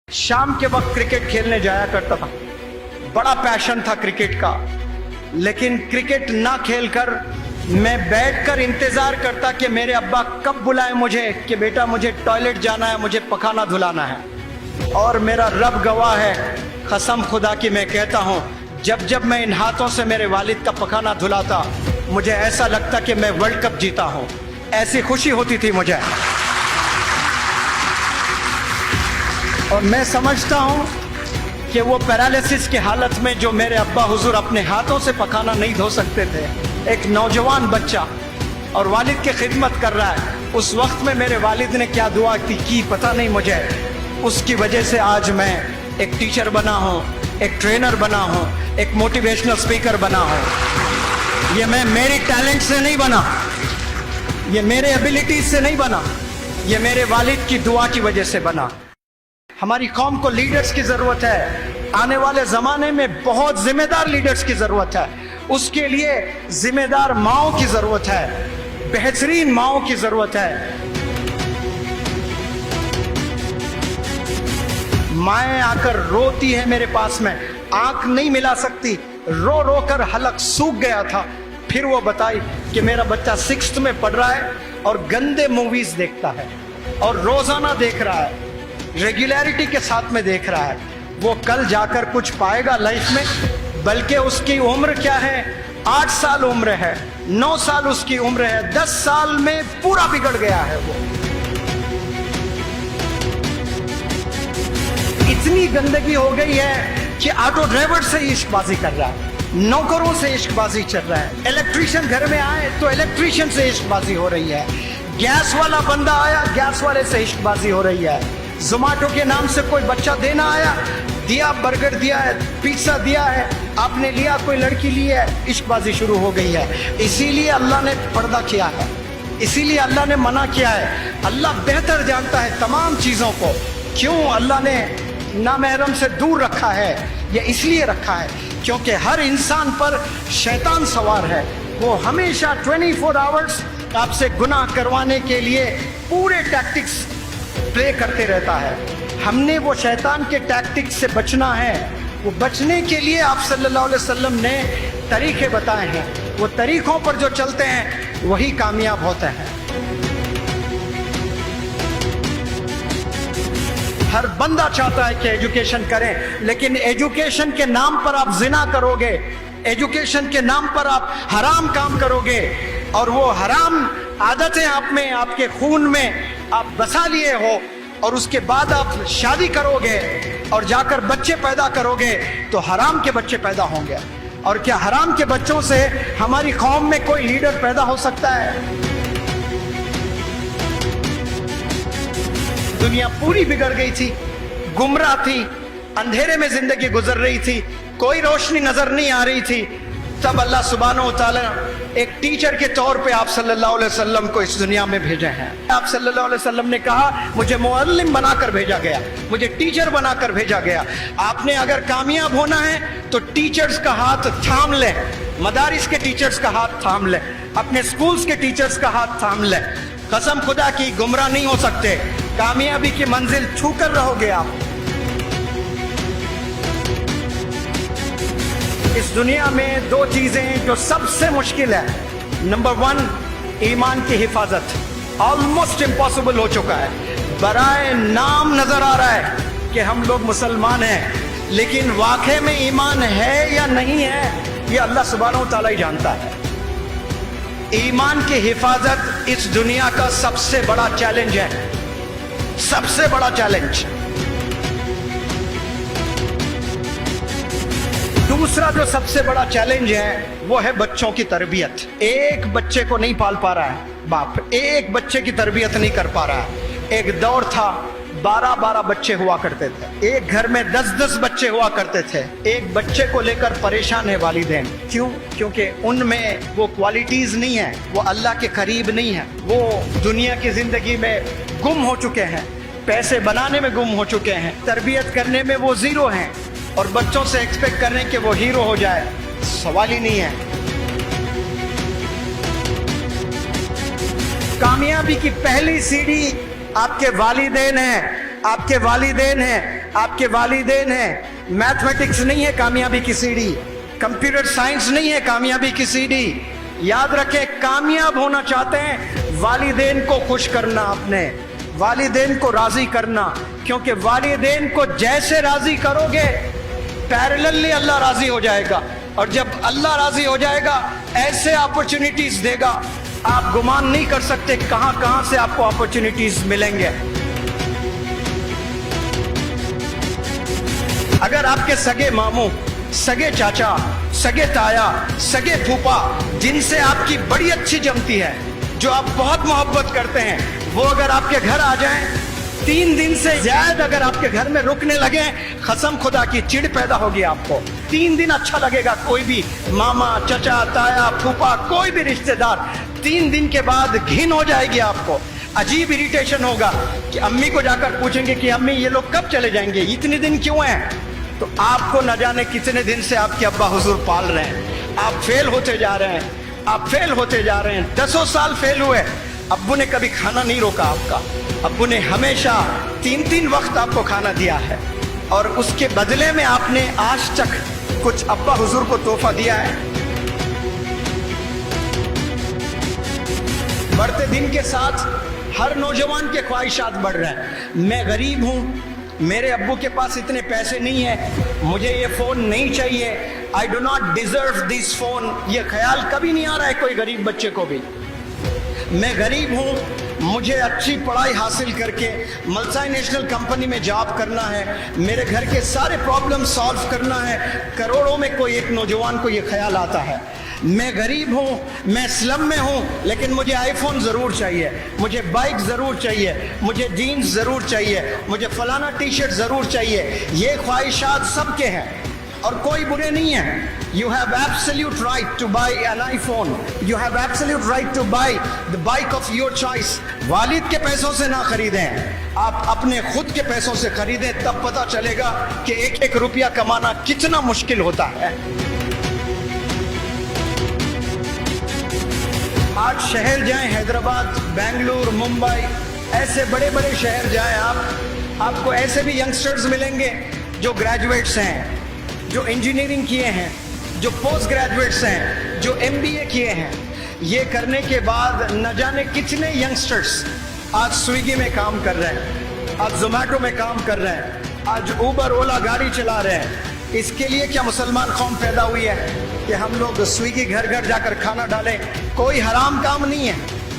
शाम के वक्त क्रिकेट खेलने जाया करता था, बड़ा पैशन था क्रिकेट का। लेकिन क्रिकेट ना खेलकर मैं बैठकर इंतजार करता कि मेरे अब्बा कब बुलाए मुझे कि बेटा मुझे टॉयलेट जाना है, मुझे पखाना धुलाना है। और मेरा रब गवाह है, कसम खुदा की मैं कहता हूँ, जब जब मैं इन हाथों से मेरे वालिद का पखाना धुलाता मुझे ऐसा लगता कि मैं वर्ल्ड कप जीता हूँ, ऐसी खुशी होती थी मुझे। और मैं समझता हूँ कि वो पैरालिसिस की हालत में जो मेरे अब्बा हुजूर अपने हाथों से पखाना नहीं धो सकते थे, एक नौजवान बच्चा और वालिद की खिदमत कर रहा है, उस वक्त में मेरे वालिद ने क्या दुआ की पता नहीं मुझे। उसकी वजह से आज मैं एक टीचर बना हूँ, एक ट्रेनर बना हूँ, एक मोटिवेशनल स्पीकर बना हूँ। ये मैं मेरी टैलेंट से नहीं बना, ये मेरे एबिलिटीज से नहीं बना, ये मेरे वालिद की दुआ की वजह से बना। हमारी कौम को लीडर्स की जरूरत है, आने वाले जमाने में बहुत जिम्मेदार लीडर्स की जरूरत है। उसके लिए जिम्मेदार माओं की जरूरत है, बेहतरीन माओं की जरूरत है। माएँ आकर रोती है मेरे पास में, आंख नहीं मिला सकती, रो रो कर हलक सूख गया था। फिर वो बताई कि मेरा बच्चा 6th में पढ़ रहा है और गंदे मूवीज देखता है और रोजाना देख रहा है, रेगुलरिटी के साथ में देख रहा है। वो कल जाकर कुछ पाएगा लाइफ में, बल्कि उसकी उम्र क्या है, 8 साल उम्र है, 9 साल उसकी उम्र है, 10 साल में पूरा बिगड़ गया है। वो इतनी गंदगी हो गई है कि ऑटो ड्राइवर से इश्कबाजी कर रहा है, नौकरों से इश्कबाजी चल रहा है, इलेक्ट्रिशियन घर में आए तो इलेक्ट्रिशियन से इश्कबाजी हो रही है, गैस वाला बंदा आया गैस वाले से इश्कबाजी हो रही है, जोमेटो के नाम से कोई बच्चा देना आया, दिया, बर्गर दिया है, पिज्जा दिया है, आपने लिया, कोई लड़की ली है, इश्कबाजी शुरू हो गई है। इसीलिए अल्लाह ने पर्दा किया है, इसीलिए अल्लाह ने मना किया है। अल्लाह बेहतर जानता है तमाम चीज़ों को। क्यों अल्लाह ने नामहरम से दूर रखा है? ये इसलिए रखा है क्योंकि हर इंसान पर शैतान सवार है। वो हमेशा 24 आवर्स आपसे गुनाह करवाने के लिए पूरे टैक्टिक्स प्ले करते रहता है। हमने वो शैतान के टैक्टिक्स से बचना है। वो बचने के लिए आप सल्लल्लाहु अलैहि वसल्लम ने तरीके बताए हैं। वो तरीकों पर जो चलते हैं वही कामयाब होते हैं। हर बंदा चाहता है कि एजुकेशन करें, लेकिन एजुकेशन के नाम पर आप जिना करोगे, एजुकेशन के नाम पर आप हराम काम करोगे और वो हराम आदतें आप में, आपके खून में आप बसा लिए हो, और उसके बाद आप शादी करोगे और जाकर बच्चे पैदा करोगे तो हराम के बच्चे पैदा होंगे। और क्या हराम के बच्चों से हमारी कौम में कोई लीडर पैदा हो सकता है? दुनिया पूरी बिगड़ गई थी, गुमराह थी, अंधेरे में जिंदगी गुजर रही थी, कोई रोशनी नजर नहीं आ रही थी। तब अल्लाह सुब्हानहू व तआला एक टीचर के तौर पे आप सल्लल्लाहु अलैहि वसल्लम को इस दुनिया में भेजे हैं। आप सल्लल्लाहु अलैहि वसल्लम ने कहा मुझे मुअल्लिम बनाकर भेजा गया, मुझे टीचर बनाकर भेजा गया। आपने अगर कामयाब होना है तो टीचर्स का हाथ थाम ले, मदारिस के टीचर्स का हाथ थाम ले, अपने स्कूल्स के टीचर्स का हाथ थाम ले। कसम खुदा की गुमराह नहीं हो सकते, कामयाबी की मंजिल छूकर रहोगे आप। इस दुनिया में 2 चीजें जो सबसे मुश्किल है। नंबर 1, ईमान की हिफाजत, ऑलमोस्ट इम्पॉसिबल हो चुका है। बराए नाम नजर आ रहा है कि हम लोग मुसलमान हैं, लेकिन वाकई में ईमान है या नहीं है ये अल्लाह सुब्हानहू व तआला ही जानता है। ईमान की हिफाजत इस दुनिया का सबसे बड़ा चैलेंज है, सबसे बड़ा चैलेंज। दूसरा जो सबसे बड़ा चैलेंज है वो है बच्चों की तरबियत। एक बच्चे को नहीं पाल पा रहा है बाप, एक बच्चे की तरबियत नहीं कर पा रहा है। एक दौर था 12-12 बच्चे हुआ करते थे, एक घर में 10-10 बच्चे हुआ करते थे। एक बच्चे को लेकर परेशान है वालिदैन। क्यों? क्योंकि उनमें वो क्वालिटीज नहीं है, वो अल्लाह के करीब नहीं है, वो दुनिया की जिंदगी में गुम हो चुके हैं, पैसे बनाने में गुम हो चुके हैं, तरबियत करने में वो जीरो हैं। और बच्चों से एक्सपेक्ट करने कि वो हीरो हो जाए, सवाल ही नहीं है। कामयाबी की पहली सीढ़ी आपके वालिदैन हैं, आपके वालिदैन हैं, आपके वालिदैन हैं। मैथमेटिक्स नहीं है कामयाबी की सीढ़ी, कंप्यूटर साइंस नहीं है कामयाबी की सीढ़ी। याद रखें, कामयाब होना चाहते हैं, वालिदैन को खुश करना, अपने वालिदैन को राजी करना, क्योंकि वालिदैन को जैसे राजी करोगे पैरेलली अल्लाह राजी हो जाएगा, और जब अल्लाह राजी हो जाएगा ऐसे अपॉर्चुनिटीज देगा, आप गुमान नहीं कर सकते कहां कहां से आपको अपॉर्चुनिटीज मिलेंगे। अगर आपके सगे मामू, सगे चाचा, सगे ताया, सगे फूफा, जिनसे आपकी बड़ी अच्छी जमती है, जो आप बहुत मोहब्बत करते हैं, वो अगर आपके घर आ जाएं, 3 दिन से ज्यादा अगर आपके घर में रुकने लगे, कसम खुदा की चिढ़ पैदा होगी आपको। 3 दिन अच्छा लगेगा, कोई भी मामा, चचा, ताया, फूफा, कोई भी रिश्तेदार, 3 दिन के बाद घिन हो जाएगी आपको, अजीब इरिटेशन होगा कि अम्मी को जाकर पूछेंगे कि अम्मी ये लोग कब चले जाएंगे, इतने दिन क्यों हैं? तो आपको न जाने कितने दिन से आपके अब्बा हुजूर पाल रहे हैं, आप फेल होते जा रहे हैं, आप फेल होते जा रहे हैं। 10 साल फेल हुए, अब्बू ने कभी खाना नहीं रोका आपका, अब्बू ने हमेशा 3-3 वक्त आपको खाना दिया है, और उसके बदले में आपने आज तक कुछ अब्बा हुजूर को तोहफा दिया है? बढ़ते दिन के साथ हर नौजवान के ख्वाहिशात बढ़ रहे हैं। मैं गरीब हूं, मेरे अब्बू के पास इतने पैसे नहीं है, मुझे ये फोन नहीं चाहिए, I do not deserve this phone. ये ख्याल कभी नहीं आ रहा है कोई गरीब बच्चे को भी। मैं गरीब हूं, मुझे अच्छी पढ़ाई हासिल करके मल्टीनेशनल कंपनी में जॉब करना है, मेरे घर के सारे प्रॉब्लम सॉल्व करना है। करोड़ों में कोई एक नौजवान को ये ख्याल आता है। मैं गरीब हूं, मैं स्लम में हूं, लेकिन मुझे आईफोन जरूर चाहिए, मुझे बाइक जरूर चाहिए, मुझे जीन्स जरूर चाहिए, मुझे फलाना टी शर्ट जरूर चाहिए। ये ख्वाहिशात सबके हैं और कोई बुरे नहीं है। You have absolute right to buy an iPhone. You have absolute right to buy the bike of your choice. वालिद के पैसों से ना खरीदें, आप अपने खुद के पैसों से खरीदें, तब पता चलेगा कि एक एक रुपया कमाना कितना मुश्किल होता है। आज शहर जाएं, हैदराबाद, बेंगलुरु, मुंबई, ऐसे बड़े बड़े शहर जाएं आप, आपको ऐसे भी यंगस्टर्स मिलेंगे जो ग्रेजुएट्स हैं, जो इंजीनियरिंग किए हैं, जो पोस्ट ग्रेजुएट्स हैं, जो MBA किए हैं। ये करने के बाद न जाने कितने यंगस्टर्स आज स्विगी में काम कर रहे हैं, आज जोमेटो में काम कर रहे हैं, आज उबर ओला गाड़ी चला रहे हैं। इसके लिए क्या मुसलमान कौम पैदा हुई है कि हम लोग स्विगी घर घर जाकर खाना डालें? कोई हराम काम नहीं है,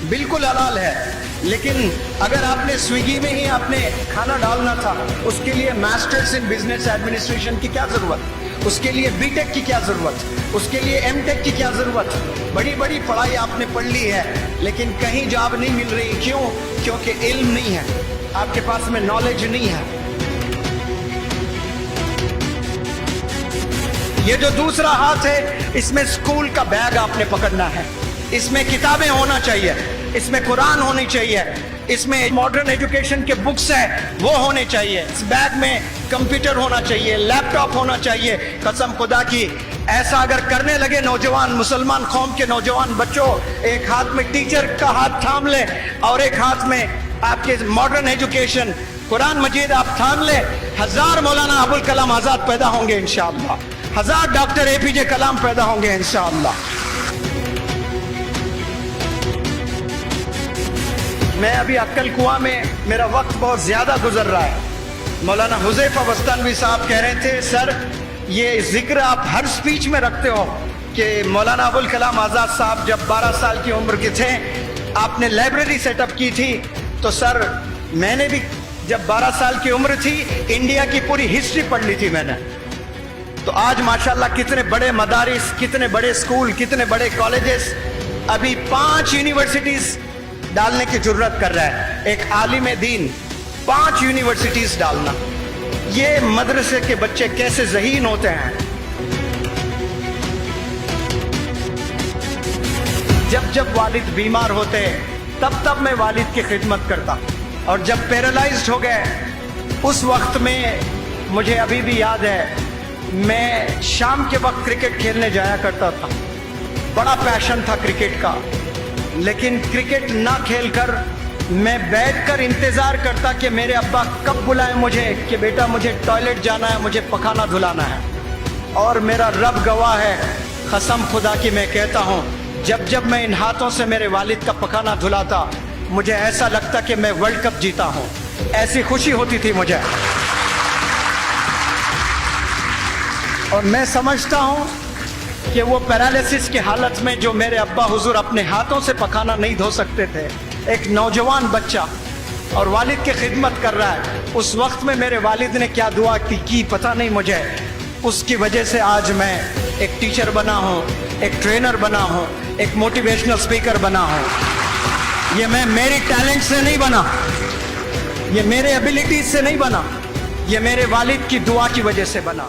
बिल्कुल हलाल है। लेकिन अगर आपने स्विगी में ही आपने खाना डालना था, उसके लिए मास्टर्स इन बिजनेस एडमिनिस्ट्रेशन की क्या जरूरत, उसके लिए बीटेक की क्या जरूरत, उसके लिए एमटेक की क्या जरूरत? बड़ी बड़ी पढ़ाई आपने पढ़ ली है, लेकिन कहीं जॉब नहीं मिल रही। क्यों? क्योंकि इल्म नहीं है, आपके पास में नॉलेज नहीं है। ये जो दूसरा हाथ है, इसमें स्कूल का बैग आपने पकड़ना है, इसमें किताबें होना चाहिए, इसमें कुरान होनी चाहिए, इसमें मॉडर्न एजुकेशन के बुक्स हैं वो होने चाहिए, इस बैग में कंप्यूटर होना चाहिए, लैपटॉप होना चाहिए। कसम खुदा की, ऐसा अगर करने लगे नौजवान, मुसलमान कौम के नौजवान बच्चों, एक हाथ में टीचर का हाथ थाम ले और एक हाथ में आपके मॉडर्न एजुकेशन कुरान मजीद आप थाम ले, 1000 मौलाना अबुल कलाम आजाद पैदा होंगे इंशाअल्लाह, 1000 डॉक्टर APJ कलाम पैदा होंगे इंशाअल्लाह। मैं अभी अक्कल कुआं में, मेरा वक्त बहुत ज़्यादा गुजर रहा है। मौलाना हुज़ैफा बस्तानवी साहब कह रहे थे, सर ये जिक्र आप हर स्पीच में रखते हो कि मौलाना अबुल कलाम आज़ाद साहब जब 12 साल की उम्र के थे आपने लाइब्रेरी सेटअप की थी। तो सर मैंने भी जब 12 साल की उम्र थी इंडिया की पूरी हिस्ट्री पढ़ ली थी मैंने। तो आज माशाल्लाह कितने बड़े मदारिस, कितने बड़े स्कूल, कितने बड़े कॉलेजेस, अभी 5 यूनिवर्सिटीज़ डालने की जरूरत कर रहा है एक आलिम दीन, 5 यूनिवर्सिटीज डालना। ये मदरसे के बच्चे कैसे ज़हीन होते हैं। जब जब वालिद बीमार होते तब तब मैं वालिद की खिदमत करता, और जब पैरालाइज्ड हो गए उस वक्त में मुझे अभी भी याद है, मैं शाम के वक्त क्रिकेट खेलने जाया करता था, बड़ा पैशन था क्रिकेट का। लेकिन क्रिकेट ना खेलकर میں بیٹھ کر انتظار کرتا کہ میرے ابا کب بلائیں مجھے کہ بیٹا مجھے ٹوائلٹ جانا ہے, مجھے پخانہ دھلانا ہے. اور میرا رب گواہ ہے, قسم خدا کی میں کہتا ہوں, جب میں ان ہاتھوں سے میرے والد کا پخانہ دھلاتا مجھے ایسا لگتا کہ میں ورلڈ کپ جیتا ہوں, ایسی خوشی ہوتی تھی مجھے. اور میں سمجھتا ہوں کہ وہ پیرالسس کی حالت میں جو میرے ابا حضور اپنے ہاتھوں سے پخانہ نہیں دھو سکتے تھے, ایک نوجوان بچہ اور والد کی خدمت کر رہا ہے, اس وقت میں میرے والد نے کیا دعا کی پتہ نہیں مجھے. اس کی وجہ سے آج میں ایک ٹیچر بنا ہوں, ایک ٹرینر بنا ہوں, ایک موٹیویشنل اسپیکر بنا ہوں. یہ میں میری ٹیلنٹ سے نہیں بنا, یہ میرے ایبیلٹیز سے نہیں بنا, یہ میرے والد کی دعا کی وجہ سے بنا.